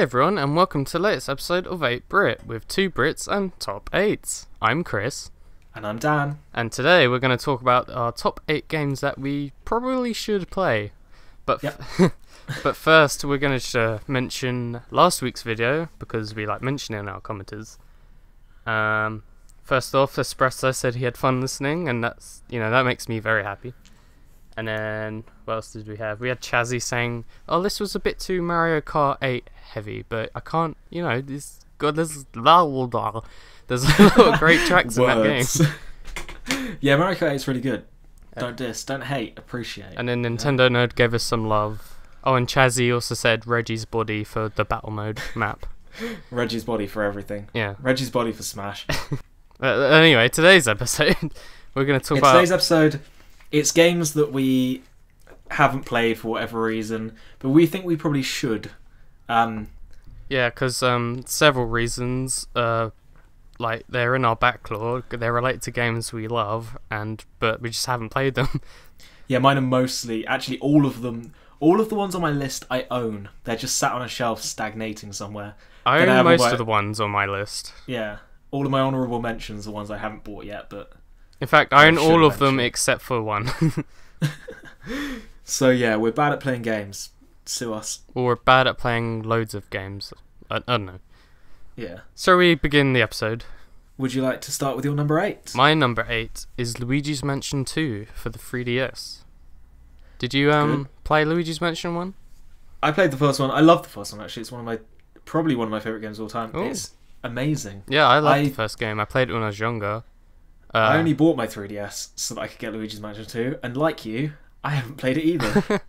Hey everyone, and welcome to the latest episode of 8 Brit with 2 Brits and top 8s. I'm Chris. And I'm Dan. And today we're going to talk about our top 8 games that we probably should play. But Yep. but first we're going to mention last week's video, because we like mentioning our commenters. First off, Espresso said he had fun listening, and that's, that makes me very happy. And then, what else did we have? We had Chazzy saying, oh, this was a bit too Mario Kart 8 heavy, but I can't, there's a lot of great tracks in that game. Yeah, Mario Kart 8 is really good. Don't diss, don't hate, appreciate. And then Nintendo Nerd gave us some love. Oh, and Chazzy also said Reggie's body for the battle mode map. Reggie's body for everything. Yeah. Reggie's body for Smash. Anyway, today's episode, we're going to talk about... Today's episode, it's games that we haven't played for whatever reason, but we think we probably should. Yeah, because several reasons. Like, they're in our backlog, they're related to games we love, but we just haven't played them. Yeah, mine are mostly, actually all of them, all of the ones on my list I own. They're just sat on a shelf stagnating somewhere. I own most of the ones on my list. Yeah, all of my honourable mentions are ones I haven't bought yet, but... In fact, I own all of them except for one. So yeah, we're bad at playing games. Sue us. Or we're bad at playing loads of games. I don't know. Yeah. So we begin the episode. Would you like to start with your number 8? My number 8 is Luigi's Mansion 2 for the 3DS. Did you play Luigi's Mansion 1? I played the first one. I love the first one, actually. It's probably one of my favourite games of all time. Ooh. It's amazing. Yeah, I loved the first game. I played it when I was younger. I only bought my 3DS so that I could get Luigi's Mansion 2, and like you, I haven't played it either.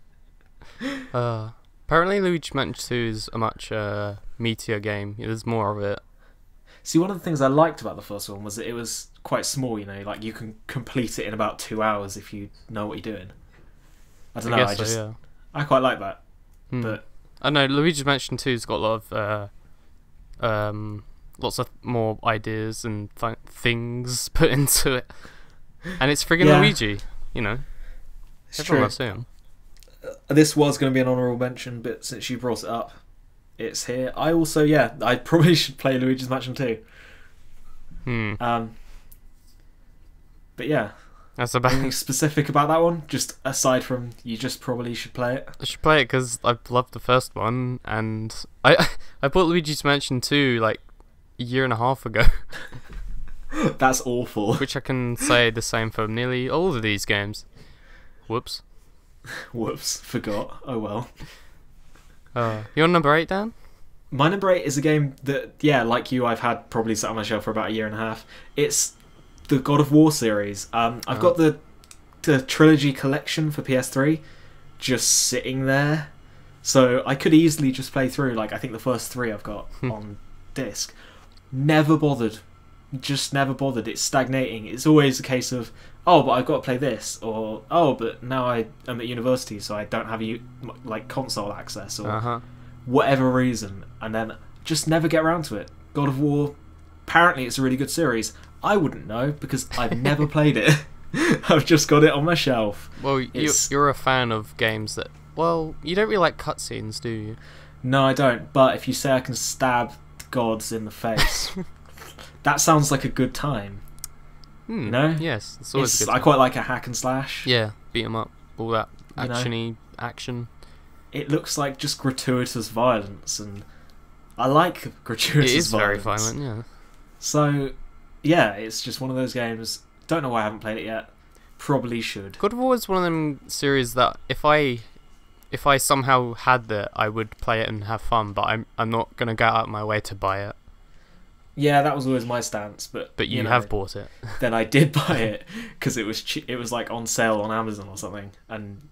Apparently Luigi's Mansion 2 is a much meatier game. There's more of it. See, one of the things I liked about the first one was that it was quite small, like you can complete it in about 2 hours if you know what you're doing. I don't know, I quite like that. But I know Luigi's Mansion 2's got a lot of lots of more ideas and things put into it. And it's friggin' Luigi, It's everyone true. loves him. This was going to be an honourable mention, but since you brought it up, it's here. I also, I probably should play Luigi's Mansion 2. But yeah. That's about anything specific about that one? Just aside from you just probably should play it? I should play it because I loved the first one, and I bought Luigi's Mansion 2 like a year and a half ago. That's awful. Which I can say the same for nearly all of these games. Whoops. Whoops, forgot. Oh well. Your number 8, Dan? My number 8 is a game that, like you, I've had probably sat on my shelf for about a year and a half. It's the God of War series. I've got the trilogy collection for PS3 just sitting there. So I could easily just play through, I think the first 3 I've got on disc. Never bothered. Just never bothered. It's stagnating. It's always a case of, oh, but I've got to play this, or oh, but now I'm at university, so I don't have console access, or whatever reason, and then just never get around to it. God of War, apparently it's a really good series. I wouldn't know because I've never played it. I've just got it on my shelf. Well, you're a fan of games that, you don't really like cutscenes, do you? No, I don't. But if you say I can stab gods in the face, that sounds like a good time. Yes, it's always a good time. I quite like a hack and slash. Yeah, beat 'em up, all that action. It looks like just gratuitous violence, and I like gratuitous violence. It is very violent, yeah. So, yeah, it's just one of those games. Don't know why I haven't played it yet. Probably should. God of War is one of them series that if I somehow had that, I would play it and have fun, but I'm not gonna go out of my way to buy it. Yeah, that was always my stance, but you have bought it. Then I did buy it because it was it was on sale on Amazon or something, and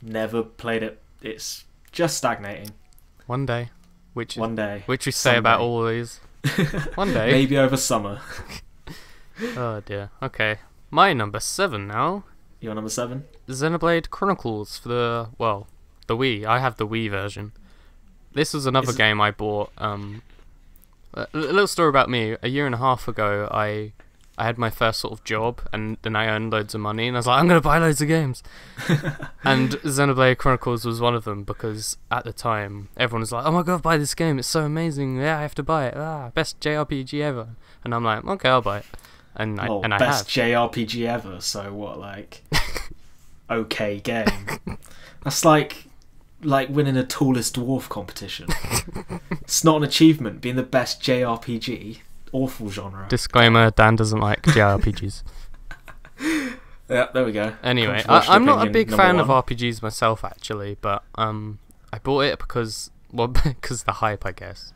never played it. It's just stagnating. One day, which we say Someday. about all of these. One day, maybe over summer. Oh dear. Okay, my number 7 now. Your number 7? Xenoblade Chronicles for the Wii. I have the Wii version. This was another game I bought. A little story about me. A year and a half ago, I I had my first sort of job, and then I earned loads of money, and I was like, I'm gonna buy loads of games. And Xenoblade Chronicles was one of them, because at the time everyone was like, oh my god, buy this game, it's so amazing, yeah, I have to buy it, best JRPG ever. And I'm like, okay, I'll buy it. And I have. Best JRPG ever, so what, like okay game. That's like winning a tallest dwarf competition. It's not an achievement, being the best JRPG. Awful genre. Disclaimer, Dan doesn't like JRPGs. Yeah, there we go. Anyway, I'm not a big fan of RPGs myself, actually, but I bought it because the hype, I guess.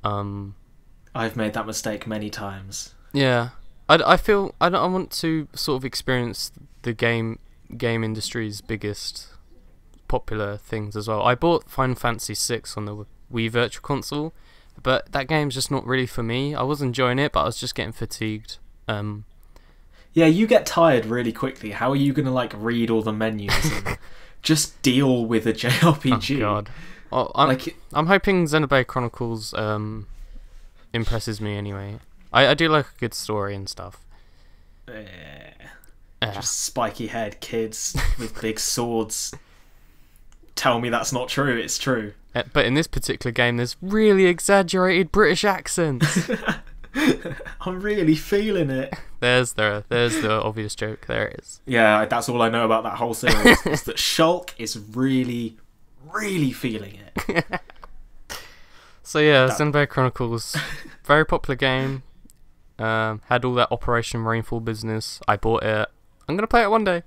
I've made that mistake many times. Yeah. I feel I want to sort of experience the game industry's biggest popular things as well. I bought Final Fantasy VI on the Wii Virtual Console, but that game's just not really for me. I was enjoying it, but I was just getting fatigued. Yeah, you get tired really quickly. How are you going to like read all the menus and just deal with a JRPG? Oh god. Well, I'm hoping Xenoblade Chronicles impresses me anyway. I do like a good story and stuff. Just spiky head kids with big swords. Tell me that's not true. It's true. But in this particular game, there's really exaggerated British accents. I'm really feeling it. There's the obvious joke. There it is. Yeah, that's all I know about that whole series. Is that Shulk is really, really feeling it. So yeah, Xenoblade Chronicles, very popular game. Had all that Operation Rainfall business. I bought it. I'm gonna play it one day.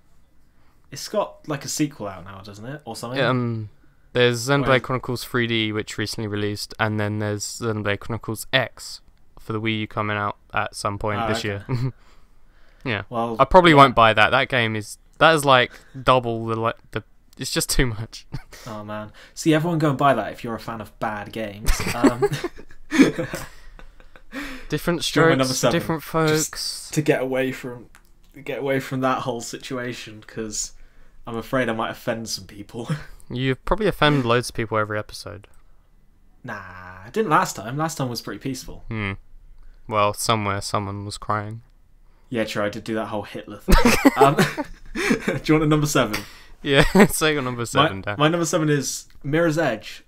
It's got like a sequel out now, doesn't it, or something? There's Xenoblade Chronicles 3D, which recently released, and then there's Xenoblade Chronicles X for the Wii U coming out at some point this year. Yeah. Well, I probably won't buy that. That is like double the. It's just too much. Oh man! See, everyone go and buy that if you're a fan of bad games. Different strokes, different folks. Just to get away from that whole situation, because I'm afraid I might offend some people. You probably offend loads of people every episode. Nah, I didn't last time. Last time was pretty peaceful. Well, somewhere someone was crying. Yeah, true. I did do that whole Hitler thing. Do you want a number 7? Yeah, say your number 7, Dan. My number 7 is Mirror's Edge.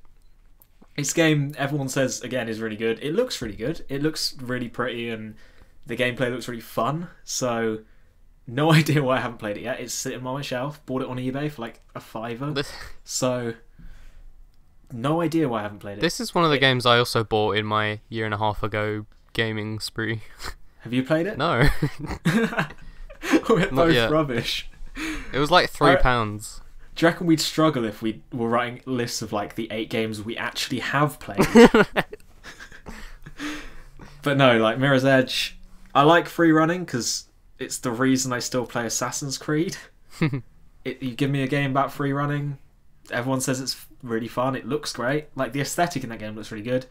It's a game everyone says, again, is really good. It looks really good. It looks really pretty, and the gameplay looks really fun. So, no idea why I haven't played it yet. It's sitting on my shelf. Bought it on eBay for like a $5. So, no idea why I haven't played it. This is one of the games I also bought in my 1.5 years ago gaming spree. Have you played it? No. We're both rubbish. It was like £3. Do you reckon we'd struggle if we were writing lists of like the 8 games we actually have played? But no, like Mirror's Edge, I like free running because it's the reason I still play Assassin's Creed. You give me a game about free running, everyone says it's really fun, it looks great. Like the aesthetic in that game looks really good.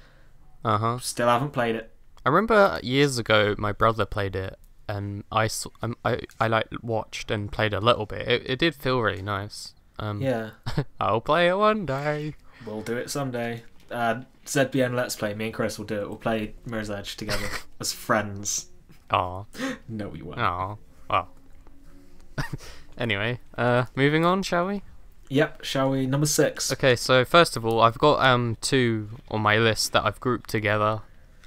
Still haven't played it. I remember years ago my brother played it, and I like watched and played a little bit. It did feel really nice. Yeah. I'll play it one day. We'll do it someday. ZBN Let's Play, me and Chris will do it. We'll play Mirror's Edge together as friends. Aw. No, we won't. Aw. Well. Anyway, moving on, shall we? Yep, shall we? Number 6. Okay, so first of all, I've got 2 on my list that I've grouped together,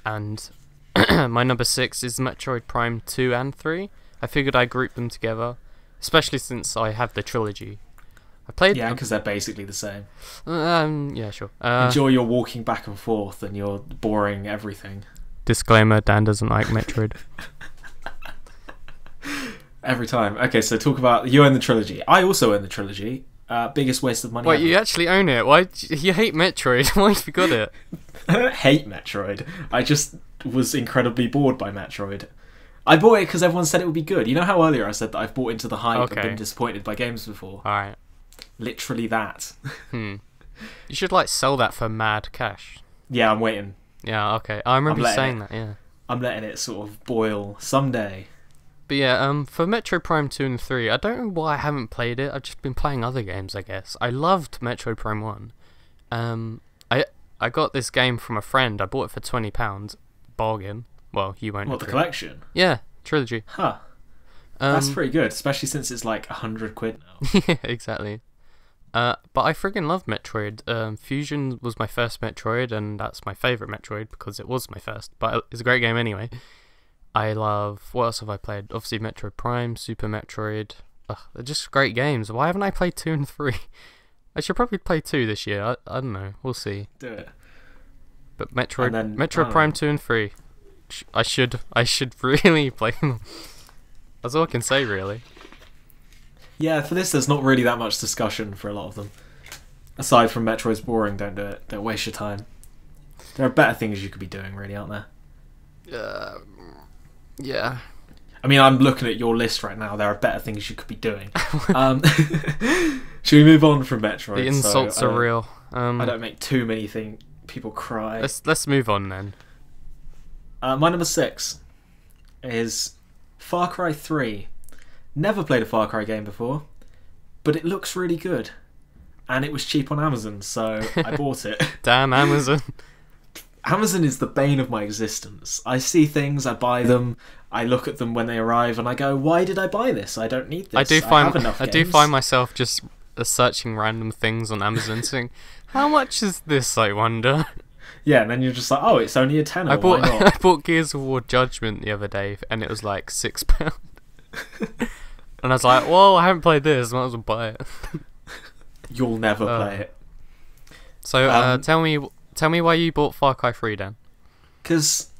and my number 6 is Metroid Prime 2 and 3. I figured I'd group them together, especially since I have the trilogy. I played. Yeah, because they're basically the same. Yeah, sure. Enjoy your walking back and forth and your boring everything. Disclaimer: Dan doesn't like Metroid. Every time. Okay, so talk about you own the trilogy. I also own the trilogy. Biggest waste of money. Wait, ever. You actually own it? Why you hate Metroid? Why have you got it? I don't hate Metroid. I just was incredibly bored by Metroid. I bought it because everyone said it would be good. You know how earlier I said that I've bought into the hype and been disappointed by games before? Alright. Literally that. You should like sell that for mad cash. Yeah, I'm waiting. Yeah, okay. I remember you saying that, yeah. I'm letting it sort of boil someday. But yeah, for Metroid Prime 2 and 3, I don't know why I haven't played it. I've just been playing other games, I guess. I loved Metroid Prime 1. I got this game from a friend. I bought it for £20. Bargain. Well, you won't. What, the collection? Yeah, trilogy. Huh. That's pretty good, especially since it's like £100 now. Yeah, exactly. But I friggin' love Metroid. Fusion was my first Metroid, and that's my favourite Metroid because it was my first. But it's a great game anyway. I love... What else have I played? Obviously Metroid Prime, Super Metroid. Ugh, they're just great games. Why haven't I played 2 and 3? I should probably play 2 this year. I don't know. We'll see. Do it. But Metroid Prime 2 and 3. I should really play them. That's all I can say, really. Yeah, for this, there's not really that much discussion for a lot of them. Aside from Metroid's boring, don't do it. Don't waste your time. There are better things you could be doing, really, aren't there? Yeah. I mean, I'm looking at your list right now. There are better things you could be doing. Should we move on from Metroid? The insults are real. I don't make too many people cry. Let's move on then. My number 6 is Far Cry 3. Never played a Far Cry game before, but it looks really good. And it was cheap on Amazon, so I bought it. Damn Amazon. Amazon is the bane of my existence. I see things, I buy them, I look at them when they arrive, and I go, why did I buy this? I don't need this. I do find myself just searching random things on Amazon saying, how much is this, I wonder? Yeah, and then you're just like, oh, it's only a tenner. I bought Gears of War Judgment the other day, and it was like £6. And I was like, well, I haven't played this, I might as well buy it. You'll never play it. So, tell me why you bought Far Cry 3 then. Because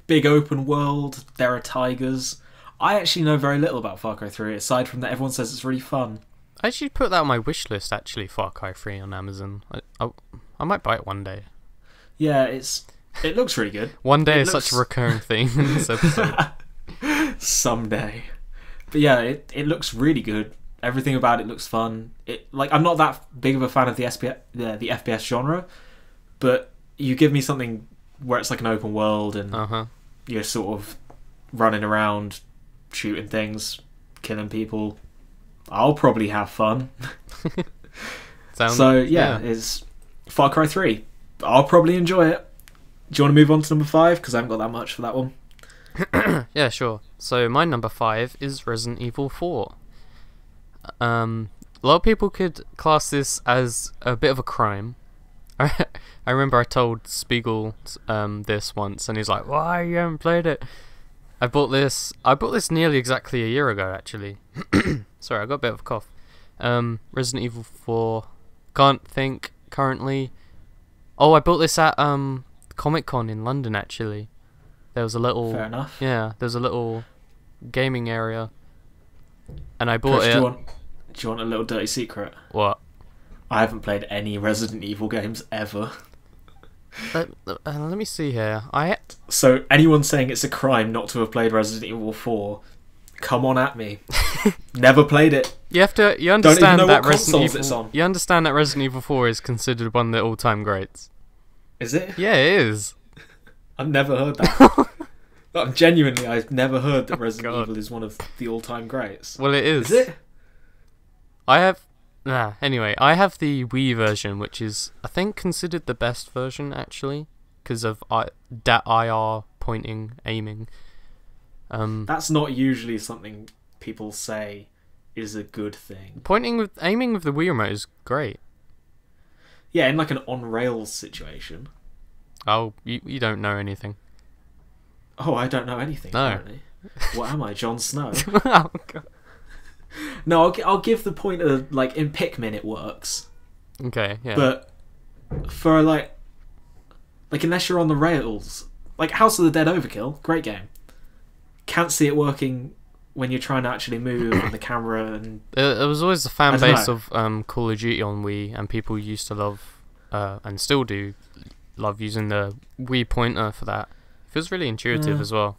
big open world, there are tigers. I actually know very little about Far Cry 3, aside from that everyone says it's really fun. I actually put that on my wish list, actually, Far Cry 3 on Amazon. I might buy it one day. Yeah, it looks really good. One day is such a recurring theme in this episode. Someday. But yeah, it looks really good. Everything about it looks fun. I'm not that big of a fan of the FPS genre, but you give me something where it's like an open world and you're sort of running around, shooting things, killing people. I'll probably have fun. It's Far Cry 3. I'll probably enjoy it. Do you want to move on to number 5? Because I haven't got that much for that one. Yeah, sure. So my number 5 is Resident Evil 4. A lot of people could class this as a bit of a crime. I remember I told Spiegel this once, and he's like, "Why you haven't played it?" I bought this nearly exactly a year ago, actually. Sorry, I got a bit of a cough. Resident Evil 4. Can't think currently. Oh, I bought this at Comic-Con in London, actually. There was a little... Fair enough. Yeah, there's a little gaming area. And I bought it... Do you want a little dirty secret? What? I haven't played any Resident Evil games ever. Let me see here. So, anyone saying it's a crime not to have played Resident Evil 4, come on at me. Never played it. You understand Don't even know that what Resident consoles Evil... it's on. You understand that Resident Evil 4 is considered one of the all-time greats? Is it? Yeah, it is. I've never heard that. Genuinely, I've never heard that Resident Evil is one of the all-time greats. Well, it is. Is it? Anyway, I have the Wii version, which is, I think, considered the best version, actually, because of that IR pointing, aiming. That's not usually something people say is a good thing. Aiming with the Wii remote is great. Yeah, in like an on-rails situation. Oh, you don't know anything. Oh, I don't know anything, no. Apparently. What am I, Jon Snow? Oh, God. No, I'll give the point of, like, in Pikmin it works. Okay, yeah. But for, like, unless you're on the rails, like, House of the Dead Overkill, great game. Can't see it working when you're trying to actually move and the camera and... There was always a fan base of Call of Duty on Wii, and people used to love, and still do, love using the Wii pointer for that. It feels really intuitive as well.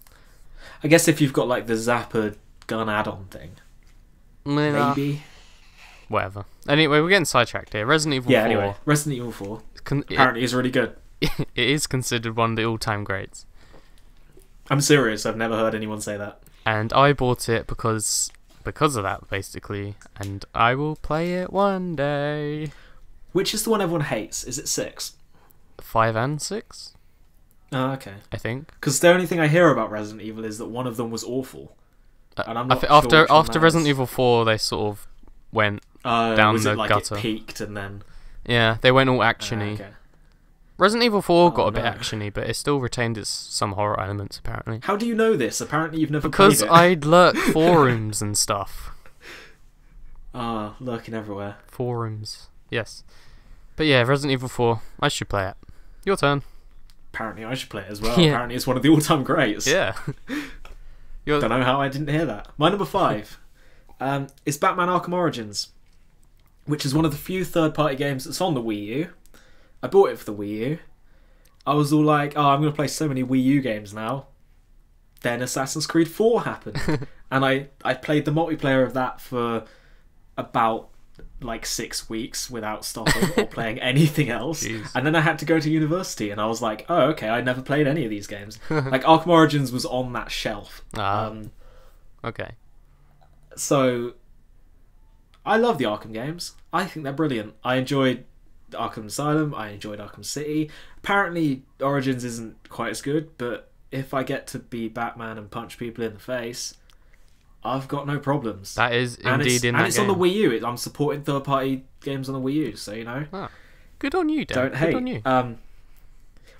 I guess if you've got, like, the Zapper gun add-on thing. Maybe. Whatever. Anyway, we're getting sidetracked here. Resident Evil 4. Yeah, anyway. Resident Evil 4 apparently is really good. It is considered one of the all-time greats. I'm serious. I've never heard anyone say that. And I bought it because of that, basically. And I will play it one day. Which is the one everyone hates? Is it 6? 5 and 6? Oh, okay. I think. Because the only thing I hear about Resident Evil is that one of them was awful. And I'm I not think sure after which one after that Resident is. Evil 4, they sort of went down Was the it like gutter. it peaked and then... Yeah, they went all actiony. okay. Resident Evil 4 got Oh, a bit no. actiony, but it still retained some horror elements apparently. How do you know this? Apparently you've never Because played it. I'd lurk forums and stuff. Lurking everywhere. Forums, yes. But yeah, Resident Evil 4. I should play it. Your turn. Apparently I should play it as well. Yeah. Apparently it's one of the all-time greats. Yeah. Don't know how I didn't hear that. My number 5 is Batman Arkham Origins, which is one of the few third-party games that's on the Wii U. I bought it for the Wii U. I was all like, I'm going to play so many Wii U games now. Then Assassin's Creed 4 happened. And I played the multiplayer of that for about like 6 weeks without stopping or playing anything else. Jeez. And then I had to go to university and I was like, oh, okay, I never played any of these games. Like Arkham Origins was on that shelf. Okay. So I love the Arkham games. I think they're brilliant. I enjoyed Arkham Asylum. I enjoyed Arkham City. Apparently Origins isn't quite as good, but if I get to be Batman and punch people in the face, I've got no problems. That is indeed in that game. And it's on the Wii U. I'm supporting third-party games on the Wii U, so you know. Good on you, Dan. Don't hate. Good on you.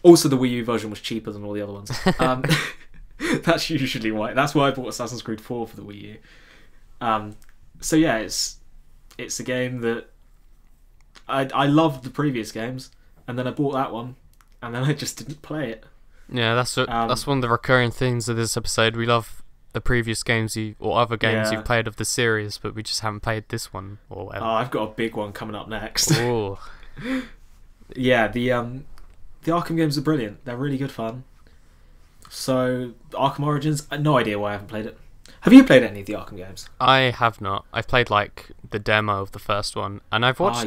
Also, the Wii U version was cheaper than all the other ones. That's usually why. That's why I bought Assassin's Creed 4 for the Wii U. So yeah, it's a game that I loved the previous games, and then I bought that one, and then I just didn't play it. Yeah, that's one of the recurring things of this episode. We love the previous games or other games you've played of the series, but we just haven't played this one or whatever. I've got a big one coming up next. Ooh. Yeah, the Arkham games are brilliant. They're really good fun. So Arkham Origins, no idea why I haven't played it. Have you played any of the Arkham games? I have not. I've played like the demo of the first one, and I've watched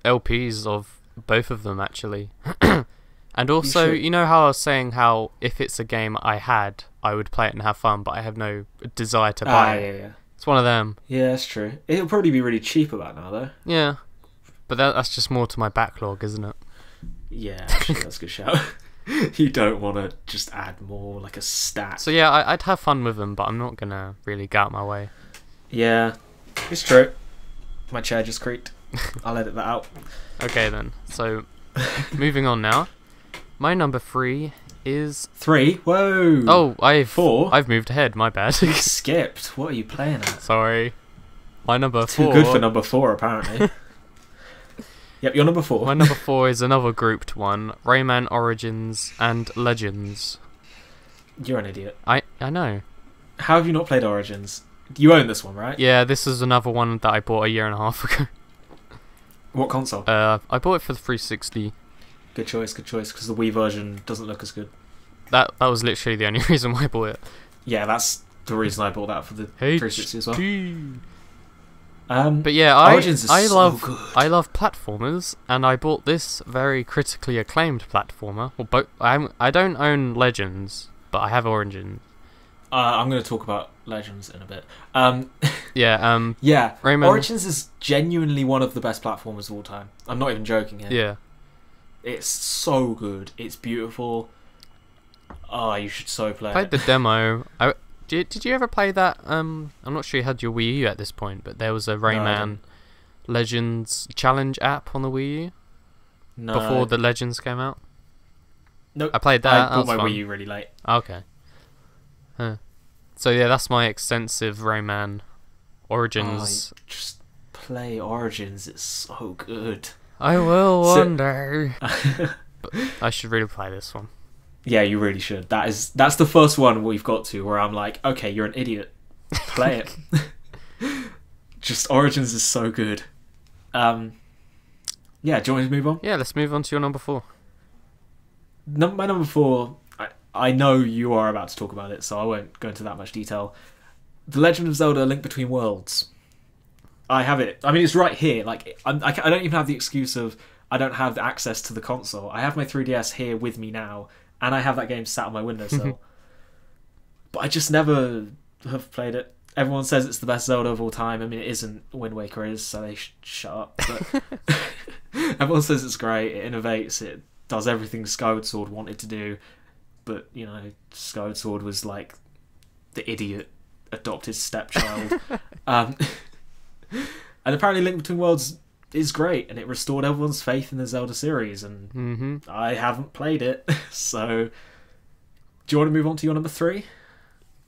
LPs of both of them actually. And also, you know how I was saying how if it's a game I had, I would play it and have fun, but I have no desire to buy it. Yeah. It's one of them. Yeah, that's true. It'll probably be really cheap about now, though. Yeah, but that's just more to my backlog, isn't it? Yeah, actually, that's a good shout. You don't want to just add more, like a stack. So yeah, I'd have fun with them, but I'm not gonna really go out my way. Yeah, it's true. My chair just creaked. I'll edit that out. Okay then. So, moving on now. My number 3 is 3. Whoa. Oh, 4. I've moved ahead. My bad. You skipped. What are you playing at? Sorry. My number 4. Too good for number 4, apparently. Yep, your number 4. My number 4 is another grouped one: Rayman Origins and Legends. You're an idiot. I know. How have you not played Origins? You own this one, right? Yeah, this is another one that I bought a year and a half ago. What console? I bought it for the 360. Good choice, because the Wii version doesn't look as good. That was literally the only reason why I bought it. Yeah, that's the reason I bought that for the 360 as well. But yeah, Origins is so good. I love platformers, and I bought this very critically acclaimed platformer. Well, I don't own Legends, but I have Origins. I'm going to talk about Legends in a bit. Yeah. Yeah. Rayman. Origins is genuinely one of the best platformers of all time. I'm not even joking here. Yeah. It's so good. It's beautiful. Oh, you should so play I played it. the demo. Did you ever play that? I'm not sure you had your Wii U at this point, but there was a Rayman Legends challenge app on the Wii U before the Legends came out. Nope. I played that. I bought my Wii U really late. Okay. Huh. So yeah, that's my extensive Rayman Origins. Just play Origins. It's so good. I will one day. But I should really play this one. Yeah, you really should. That's the first one we've got to where I'm like, okay, you're an idiot. Play it. Just Origins is so good. Yeah, do you want me to move on? Yeah, let's move on to your number 4. My number 4, I know you are about to talk about it, so I won't go into that much detail. The Legend of Zelda: Link Between Worlds. I have it. I mean, it's right here. Like, I don't even have the excuse of I don't have access to the console. I have my 3DS here with me now, and I have that game sat on my windowsill. But I just never have played it. Everyone says it's the best Zelda of all time. I mean, it isn't. Wind Waker is, so they shut up. But everyone says it's great. It innovates. It does everything Skyward Sword wanted to do. But, you know, Skyward Sword was like the idiot adopted stepchild. um, and apparently Link Between Worlds is great, and it restored everyone's faith in the Zelda series, and I haven't played it, so do you want to move on to your number 3?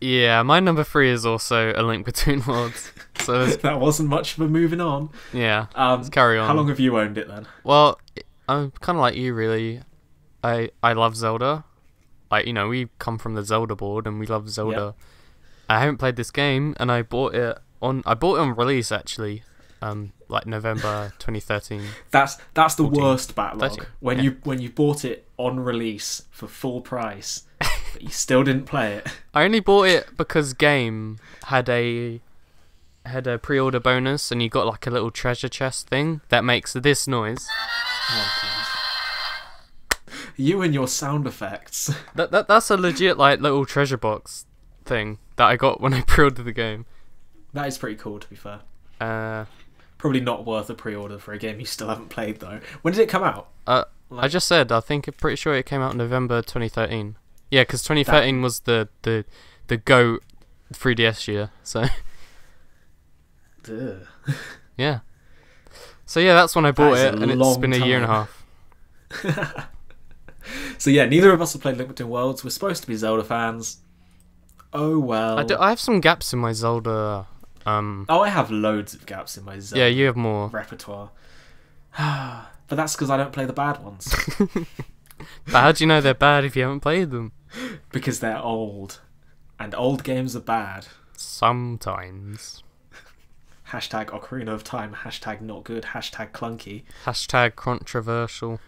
Yeah, my number 3 is also A Link Between Worlds. So that wasn't much of a moving on. Yeah, let's carry on. How long have you owned it then? Well, I'm kind of like you, really. I love Zelda. Like, you know, we come from the Zelda board, and we love Zelda. Yep. I haven't played this game, and I bought it on release, actually. Like November 2013. That's the worst backlog. When you bought it on release for full price, but you still didn't play it. I only bought it because Game had a pre-order bonus, and you got like a little treasure chest thing that makes this noise. Oh, God. You and your sound effects. That's a legit like little treasure box thing that I got when I pre-ordered the game. That is pretty cool, to be fair. Probably not worth a pre-order for a game you still haven't played, though. When did it come out? I just said, I think pretty sure it came out in November 2013. Yeah, because 2013 was the GOAT 3DS year, so... Yeah. So yeah, that's when I bought it, and it's been a year and a half. So yeah, neither of us have played Link Between Worlds. We're supposed to be Zelda fans. Oh well. I have some gaps in my Zelda... I have loads of gaps in my Zelda you have more repertoire. But that's because I don't play the bad ones. But how do you know they're bad if you haven't played them? Because they're old. And old games are bad. Sometimes. Hashtag Ocarina of Time, hashtag not good, hashtag clunky. Hashtag controversial.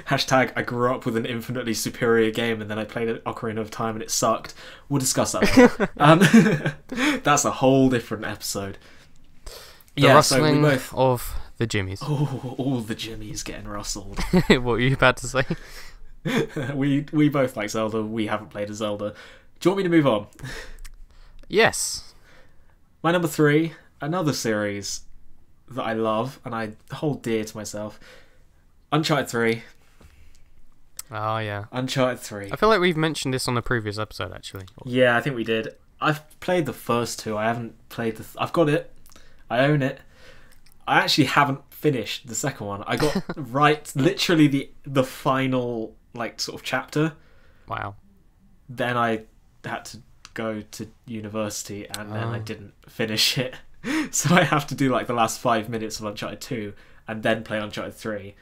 Hashtag I grew up with an infinitely superior game and then I played Ocarina of Time and it sucked. We'll discuss that later. That's a whole different episode. The rustling of the jimmies. Oh, all the jimmies getting rustled. What were you about to say? We both like Zelda. We haven't played a Zelda. Do you want me to move on? Yes. My number 3, another series that I love and I hold dear to myself. Uncharted 3. Oh, yeah. Uncharted 3. I feel like we've mentioned this on a previous episode, actually. Yeah, I think we did. I've played the first 2. I haven't played I've got it. I own it. I actually haven't finished the second one. I got literally the final, like, sort of chapter. Wow. Then I had to go to university and then I didn't finish it. So I have to do, like, the last 5 minutes of Uncharted 2 and then play Uncharted 3.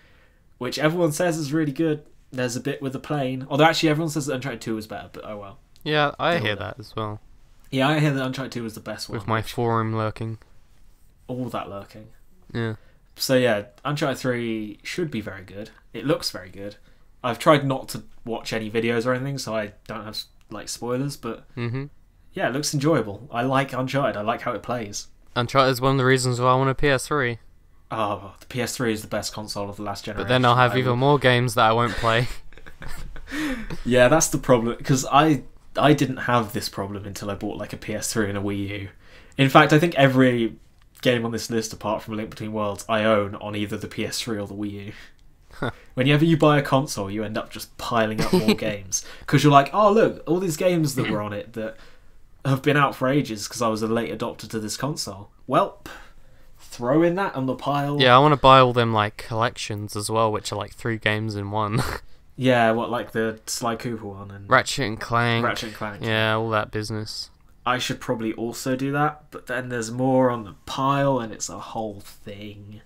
Which everyone says is really good. There's a bit with the plane. Although actually everyone says that Uncharted 2 was better, but oh well. Yeah, I hear that as well. Yeah, I hear that Uncharted 2 was the best one. With my forum lurking. All that lurking. Yeah. So yeah, Uncharted 3 should be very good. It looks very good. I've tried not to watch any videos or anything, so I don't have like spoilers, but yeah, it looks enjoyable. I like Uncharted. I like how it plays. Uncharted is one of the reasons why I want a PS3. Oh, the PS3 is the best console of the last generation. But then I'll have even more games that I won't play. Yeah, that's the problem. Because I didn't have this problem until I bought like a PS3 and a Wii U. In fact, I think every game on this list, apart from Link Between Worlds, I own on either the PS3 or the Wii U. Whenever you buy a console, you end up just piling up more games. Because you're like, oh look, all these games that were on it that have been out for ages because I was a late adopter to this console. Well... throw in that on the pile. Yeah, I want to buy all them like collections as well, which are like 3 games in one. Yeah, what, like the Sly Cooper one and Ratchet and Clank. Ratchet and Clank. Yeah, all that business. I should probably also do that, but then there's more on the pile and it's a whole thing.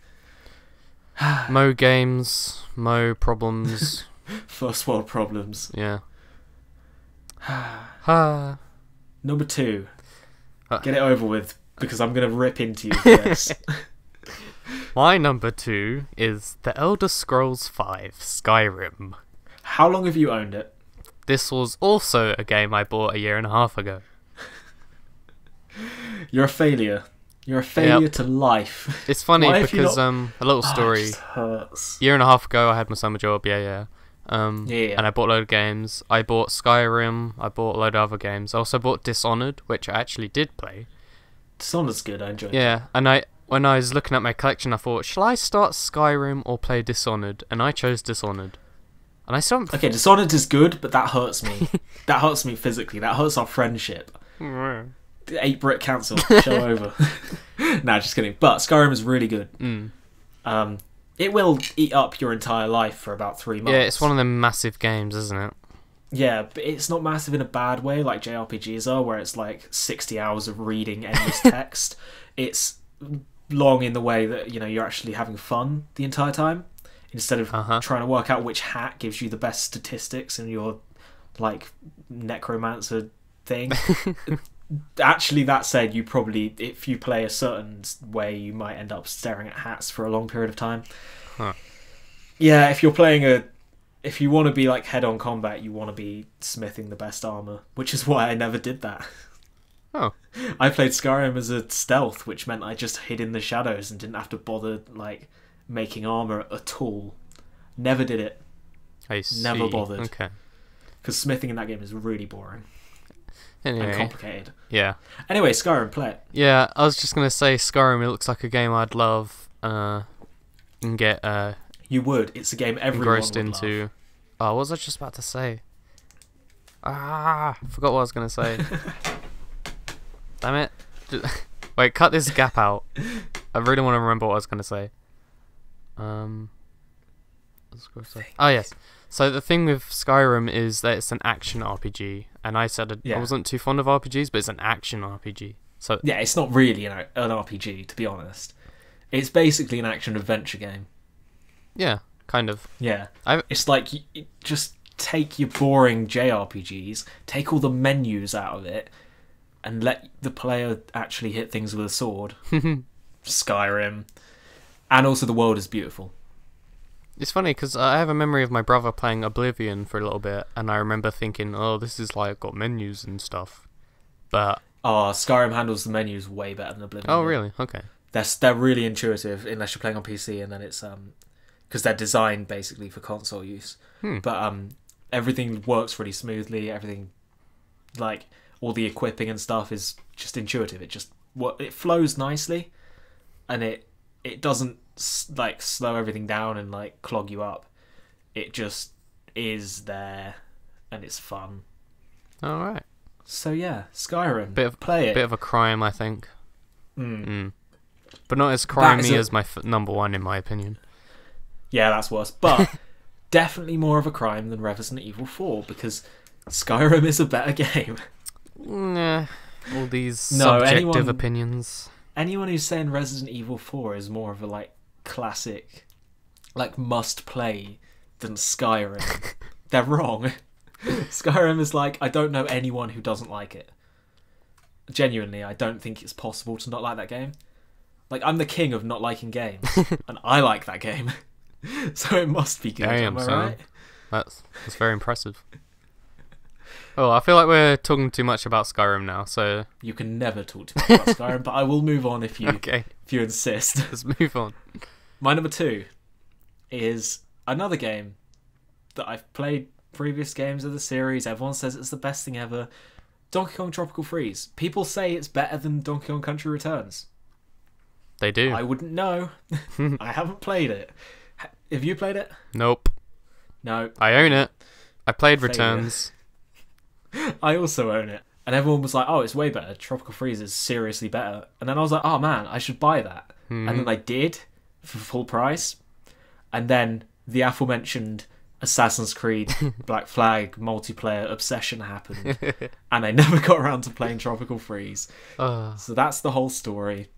Mo games, Mo problems. First world problems. Yeah. Number 2. Get it over with, because I'm going to rip into you for this. My number 2 is The Elder Scrolls V Skyrim. How long have you owned it? This was also a game I bought a year and a half ago. You're a failure. You're a failure to life. It's funny because a little story. It just hurts. Year and a half ago, I had my summer job. Yeah. And I bought a load of games. I bought Skyrim. I bought a load of other games. I also bought Dishonored, which I actually did play. Dishonored's good. I enjoyed it. Yeah, and when I was looking at my collection, I thought, shall I start Skyrim or play Dishonored? And I chose Dishonored. And I still Okay, Dishonored is good, but that hurts me. That hurts me physically. That hurts our friendship. Mm. 8-Brit Council, show over. Nah, just kidding. But Skyrim is really good. It will eat up your entire life for about 3 months. Yeah, it's one of them massive games, isn't it? Yeah, but it's not massive in a bad way like JRPGs are, where it's like 60 hours of reading endless text. It's long in the way that, you know, you're actually having fun the entire time, instead of trying to work out which hat gives you the best statistics in your, like, necromancer thing. Actually, that said, you probably, if you play a certain way, you might end up staring at hats for a long period of time. Yeah, if you're playing if you want to be like head-on combat, you want to be smithing the best armor, which is why I never did that. Oh. I played Skyrim as a stealth, which meant I just hid in the shadows and didn't have to bother, like, making armor at all. Never did it. I see. Never bothered. Okay. Because smithing in that game is really boring. Anyway. And complicated. Yeah. Anyway, Skyrim, play it. Yeah, I was just going to say Skyrim, it looks like a game I'd love and get You would. It's a game everyone engrossed would into. love. Oh, what was I just about to say? I forgot what I was going to say. Damn it. Wait, cut this gap out. I really want to remember what I was going to say. Oh, yes. So the thing with Skyrim is that it's an action RPG, and I said I wasn't too fond of RPGs, but it's an action RPG. So yeah, it's not really an RPG, to be honest. It's basically an action-adventure game. Yeah, kind of. Yeah. It's like, you just take your boring JRPGs, take all the menus out of it, and let the player actually hit things with a sword. Skyrim. And also the world is beautiful. It's funny because I have a memory of my brother playing Oblivion for a little bit, and I remember thinking, oh, this is like got menus and stuff. But Skyrim handles the menus way better than Oblivion. Oh, really? Okay. They're really intuitive, unless you're playing on PC, and then it's because they're designed basically for console use. But everything works really smoothly. Everything, like all the equipping and stuff, is just intuitive. It flows nicely, and it doesn't like slow everything down and like clog you up. It just is there, and it's fun. All right. So yeah, Skyrim. Play it. Bit of a crime, I think. But not as crimey as my number one, in my opinion. Yeah, that's worse. But definitely more of a crime than Resident Evil 4, because Skyrim is a better game. Nah, all these subjective opinions. Anyone who's saying Resident Evil 4 is more of a like classic, like must play than Skyrim, they're wrong. Skyrim is like, I don't know anyone who doesn't like it. Genuinely, I don't think it's possible to not like that game. Like, I'm the king of not liking games, and I like that game. So it must be good, am I right? That's very impressive. Oh, I feel like we're talking too much about Skyrim now, so... You can never talk too much about Skyrim, but I will move on if you insist. Let's move on. My number 2 is another game that I've played previous games of the series. Everyone says it's the best thing ever. Donkey Kong Tropical Freeze. People say it's better than Donkey Kong Country Returns. They do. I wouldn't know. I haven't played it. Have you played it? Nope. No. I own it. I played Returns. I also own it. And everyone was like, oh, it's way better. Tropical Freeze is seriously better. And then I was like, oh man, I should buy that. And then I did for full price. And then the aforementioned Assassin's Creed Black Flag multiplayer obsession happened. And I never got around to playing Tropical Freeze. So that's the whole story.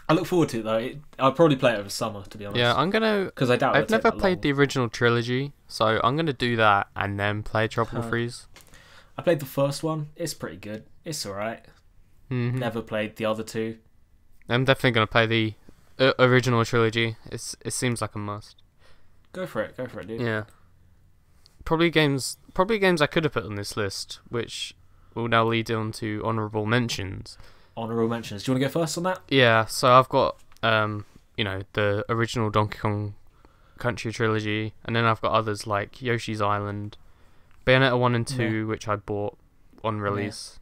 I look forward to it though. I'll probably play it over summer, to be honest. Yeah, I'm gonna. Because I doubt I've never played the original trilogy, so I'm gonna do that and then play Tropical Freeze. I played the first one. It's pretty good. It's alright. Never played the other two. I'm definitely gonna play the original trilogy. It seems like a must. Go for it, dude. Yeah. Probably games I could have put on this list, which will now lead on to honourable mentions. Honourable mentions. Do you want to go first on that? Yeah, so I've got the original Donkey Kong Country trilogy, and then I've got others like Yoshi's Island, Bayonetta 1 and 2, which I bought on release,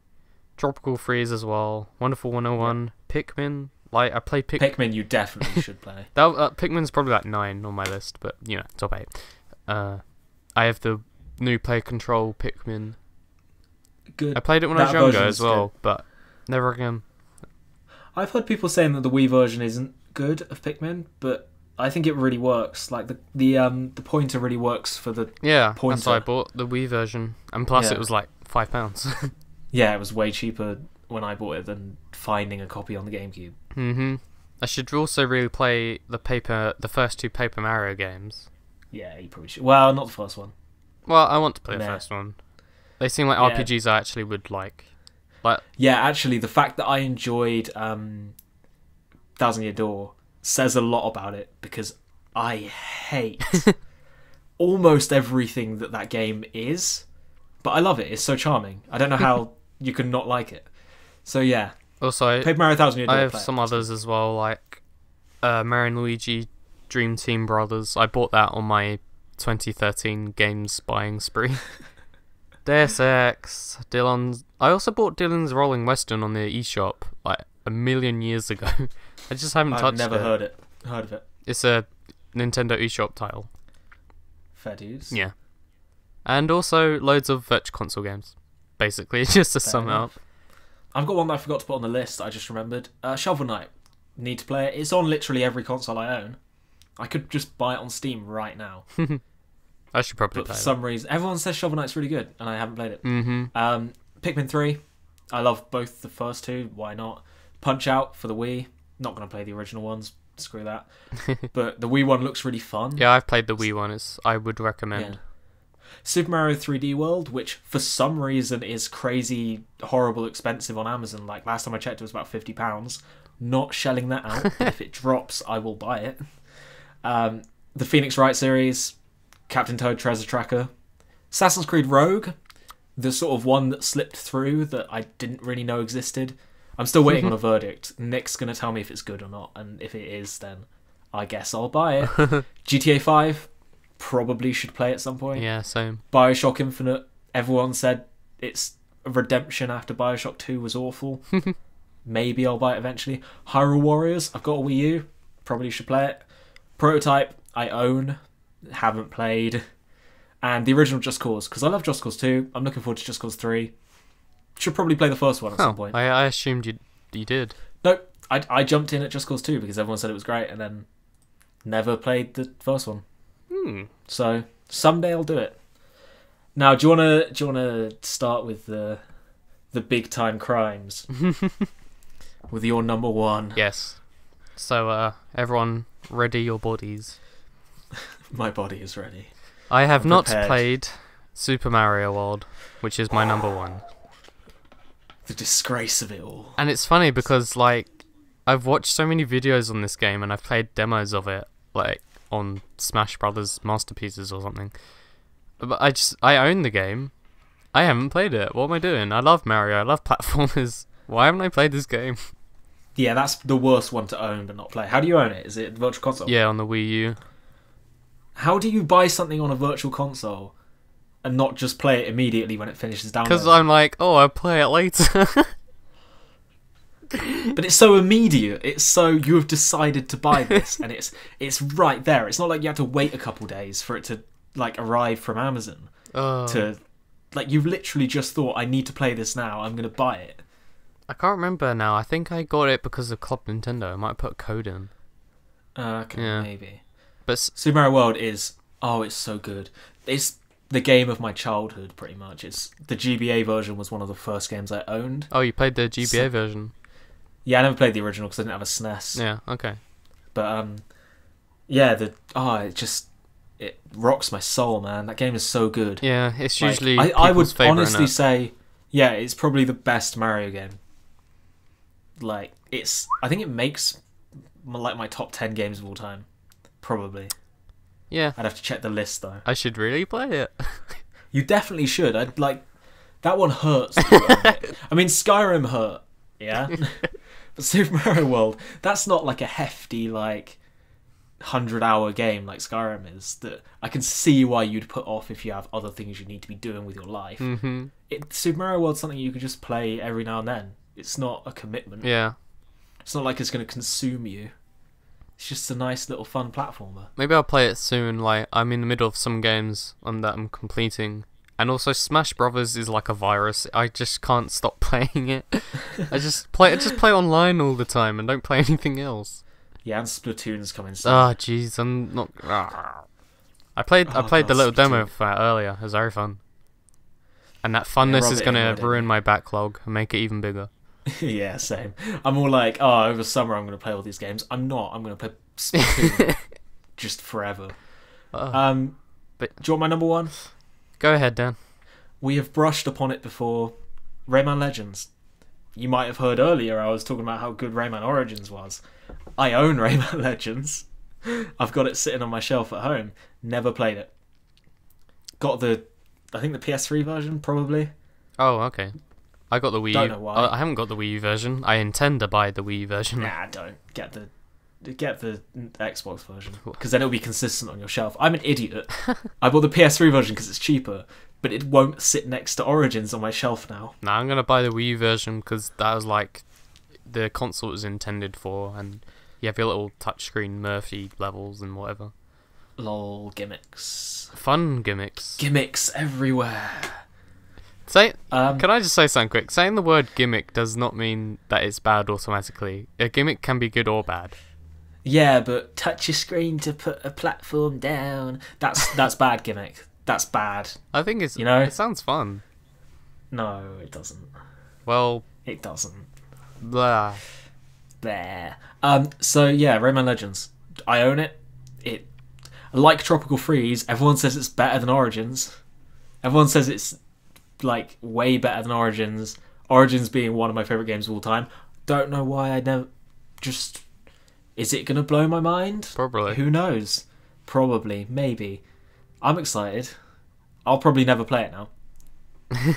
Tropical Freeze as well, Wonderful 101, Pikmin. Like, I played Pikmin. You definitely should play. Pikmin's probably like 9 on my list, but top 8. I have the new Play Control Pikmin. good. I played it when I was younger as well, but never again. I've heard people saying that the Wii version isn't good of Pikmin, but I think it really works. Like the pointer really works for the pointer. That's why I bought the Wii version, and plus it was like £5. Yeah, it was way cheaper when I bought it than finding a copy on the GameCube. Mm-hmm. I should also really play the first 2 Paper Mario games. Yeah, you probably should. Well, not the first one. Well, I want to play the first one. They seem like RPGs I actually would like. Yeah, actually, the fact that I enjoyed Thousand Year Door says a lot about it, because I hate almost everything that game is, but I love it. It's so charming. I don't know how you can not like it. So yeah. Also, Paper Mario Thousand Year Door. I have some others as well, like Mario and Luigi Dream Team Brothers. I bought that on my 2013 games buying spree. Deus Ex, Dylan's. I also bought Dylan's Rolling Western on the eShop like a million years ago. I just haven't touched it. I've never heard of it. It's a Nintendo eShop title. Fair dues. Yeah. And also loads of Virtual Console games. Basically, just to sum it up. I've got one that I forgot to put on the list that I just remembered. Shovel Knight. Need to play it. It's on literally every console I own. I could just buy it on Steam right now. I should probably play it. For some reason, everyone says Shovel Knight's really good, and I haven't played it. Mm-hmm. Pikmin 3. I love both the first 2. Why not? Punch Out for the Wii. Not going to play the original ones. Screw that. But the Wii one looks really fun. Yeah, I've played the Wii one. I would recommend. Yeah. Super Mario 3D World, which for some reason is crazy, horrible, expensive on Amazon. Like last time I checked, it was about £50. Not shelling that out. But if it drops, I will buy it. The Phoenix Wright series, Captain Toad Treasure Tracker, Assassin's Creed Rogue, the sort of one that slipped through that I didn't really know existed. I'm still waiting on a verdict. Nick's going to tell me if it's good or not, and if it is, then I guess I'll buy it. GTA 5, probably should play at some point. Yeah, same. Bioshock Infinite, everyone said it's a redemption after Bioshock 2 was awful. Maybe I'll buy it eventually. Hyrule Warriors, I've got a Wii U, probably should play it. Prototype, I own, haven't played. And the original Just Cause, because I love Just Cause 2. I'm looking forward to Just Cause 3. Should probably play the first one at some point. I assumed you did. No, I jumped in at Just Cause 2 because everyone said it was great, and then never played the first one. So someday I'll do it. Now, do you wanna start with the big time crimes with your number one? Yes. So everyone, ready your bodies. My body is ready. I have not played Super Mario World, which is my number one. The disgrace of it all. And it's funny because like I've watched so many videos on this game and I've played demos of it, like on Smash Brothers Masterpieces or something. But I own the game. I haven't played it. What am I doing? I love Mario. I love platformers. Why haven't I played this game? Yeah, that's the worst one to own but not play. How do you own it? Is it the Virtual Console? Yeah, on the Wii U. How do you buy something on a Virtual Console and not just play it immediately when it finishes downloading? Because I'm like, oh, I'll play it later. But it's so immediate. It's so you have decided to buy this, and it's right there. It's not like you have to wait a couple days for it to like arrive from Amazon. To like you've literally just thought, I need to play this now. I'm gonna buy it. I can't remember now. I think I got it because of Club Nintendo. I might put a code in. Okay, yeah. Maybe. But Super Mario World is it's so good. It's the game of my childhood, pretty much. It's the GBA version was one of the first games I owned. Oh, you played the GBA version? Yeah, I never played the original because I didn't have a SNES. Yeah, okay. But yeah, it rocks my soul, man. That game is so good. Yeah, it's usually I would honestly innit? say, yeah, it's probably the best Mario game. Like I think it makes like my top 10 games of all time, probably. Yeah, I'd have to check the list though. I should really play it. You definitely should. I'd like that one hurts. I mean, Skyrim hurt, yeah. But Super Mario World, that's not like a hefty like 100-hour game like Skyrim is. That I can see why you'd put off if you have other things you need to be doing with your life. Mm-hmm. Super Mario World's something you can just play every now and then. It's not a commitment. Yeah. It's not like it's going to consume you. It's just a nice little fun platformer. Maybe I'll play it soon. Like I'm in the middle of some games that I'm completing, And also, Smash Brothers is like a virus. I just can't stop playing it. I just play online all the time and don't play anything else. Yeah, and Splatoon's coming soon. Oh, jeez, I'm not. I played the little demo for that earlier. It was very fun. And that funness is gonna ruin my backlog and make it even bigger. Yeah, same. I'm all like, oh, over summer I'm gonna play all these games. I'm not. I'm gonna play Splatoon just forever. But do you want my number one? Go ahead, Dan. We have brushed upon it before. Rayman Legends. You might have heard earlier I was talking about how good Rayman Origins was. I own Rayman Legends. I've got it sitting on my shelf at home. Never played it. Got I think the PS3 version, probably. Oh, okay. I got the Wii U. Don't know why. I haven't got the Wii U version. I intend to buy the Wii U version. Nah, don't. Get the Xbox version, because then it'll be consistent on your shelf. I'm an idiot. I bought the PS3 version because it's cheaper, but it won't sit next to Origins on my shelf now. Nah, I'm gonna buy the Wii U version because that was like the console it was intended for, and you have your little touchscreen Murphy levels and whatever. Lol, gimmicks. Fun gimmicks. Gimmicks everywhere. Can I just say something quick? Saying the word gimmick does not mean that it's bad automatically. A gimmick can be good or bad. Yeah, but touch your screen to put a platform down. That's bad gimmick. That's bad. I think it's, it sounds fun. No, it doesn't. Well, it doesn't. Blah. Blah. So yeah, Rayman Legends. I own it. Like Tropical Freeze, everyone says it's better than Origins. Everyone says it's like way better than Origins. Origins being one of my favourite games of all time. Don't know why I never just... Is it going to blow my mind? Probably. Who knows? Probably. Maybe. I'm excited. I'll probably never play it now.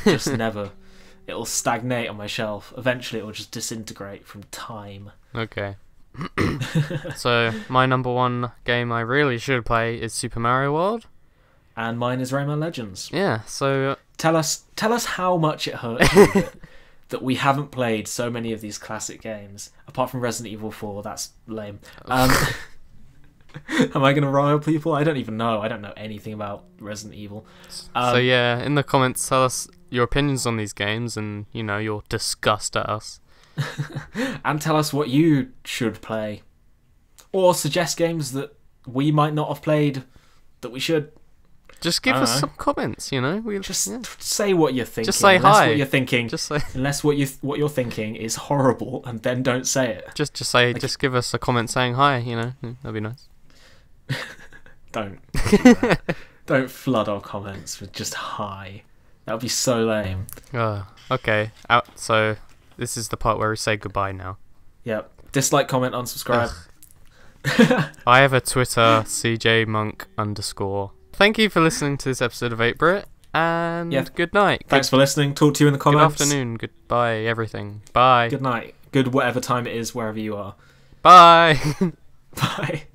Just never. It'll stagnate on my shelf. Eventually it'll just disintegrate from time. Okay. So, my number one game I really should play is Super Mario World. And mine is Rayman Legends. Yeah, so... Tell us how much it hurts you that we haven't played so many of these classic games. Apart from Resident Evil 4, that's lame. Am I going to rile people? I don't even know. I don't know anything about Resident Evil. So yeah, in the comments, tell us your opinions on these games and, your disgust at us. And tell us what you should play. Or suggest games that we might not have played that we should. Just give us some comments, say what you're thinking. Just say hi. What you're thinking. Just say. Unless what you're thinking is horrible, and then don't say it. Just say. Just give us a comment saying hi. That'd be nice. Don't. Do that. Don't flood our comments with just hi. That would be so lame. Okay. So this is the part where we say goodbye now. Yep. Dislike, comment, unsubscribe. I have a Twitter, CJMonk_. Thank you for listening to this episode of 8-Brit, and good night. Thanks for listening. Talk to you in the comments. Good afternoon, goodbye, everything. Bye. Good night. Good whatever time it is, wherever you are. Bye. Bye.